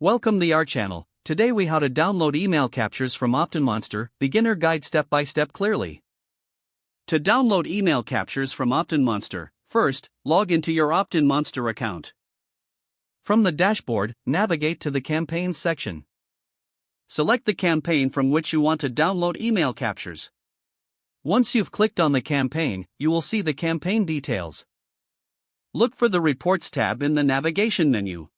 Welcome to our channel. Today we how to download email captures from OptinMonster, beginner guide step by step clearly. To download email captures from OptinMonster, first, log into your OptinMonster account. From the dashboard, navigate to the Campaigns section. Select the campaign from which you want to download email captures. Once you've clicked on the campaign, you will see the campaign details. Look for the Reports tab in the navigation menu.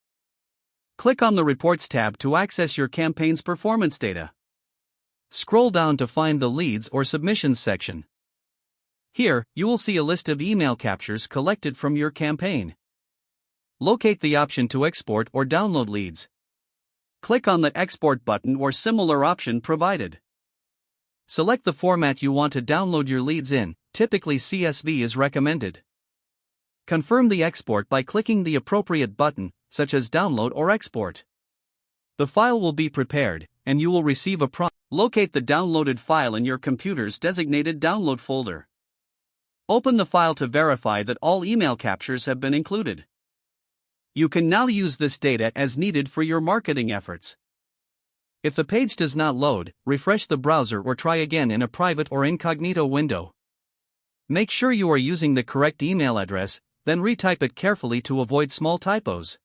Click on the Reports tab to access your campaign's performance data. Scroll down to find the Leads or Submissions section. Here, you will see a list of email captures collected from your campaign. Locate the option to export or download leads. Click on the Export button or similar option provided. Select the format you want to download your leads in, typically CSV is recommended. Confirm the export by clicking the appropriate button, such as Download or Export. The file will be prepared, and you will receive a prompt. Locate the downloaded file in your computer's designated download folder. Open the file to verify that all email captures have been included. You can now use this data as needed for your marketing efforts. If the page does not load, refresh the browser or try again in a private or incognito window. Make sure you are using the correct email address, then retype it carefully to avoid small typos.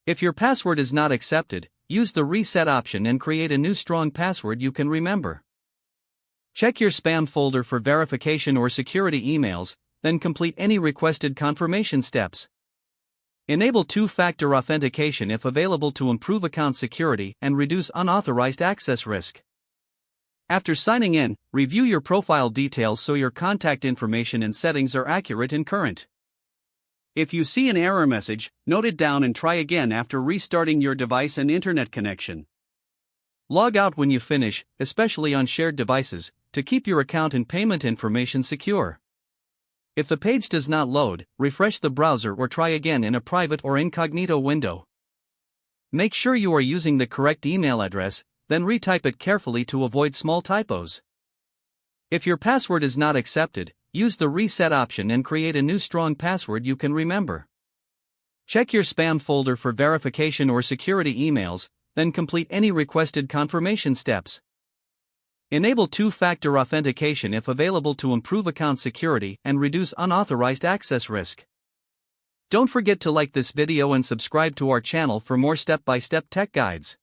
If your password is not accepted, use the reset option and create a new strong password you can remember. Check your spam folder for verification or security emails, then complete any requested confirmation steps. Enable two-factor authentication if available to improve account security and reduce unauthorized access risk. After signing in, review your profile details so your contact information and settings are accurate and current. If you see an error message, note it down and try again after restarting your device and internet connection. Log out when you finish, especially on shared devices, to keep your account and payment information secure. If the page does not load, refresh the browser or try again in a private or incognito window. Make sure you are using the correct email address, then retype it carefully to avoid small typos. If your password is not accepted, use the reset option and create a new strong password you can remember. Check your spam folder for verification or security emails, then complete any requested confirmation steps. Enable two-factor authentication if available to improve account security and reduce unauthorized access risk. Don't forget to like this video and subscribe to our channel for more step-by-step tech guides.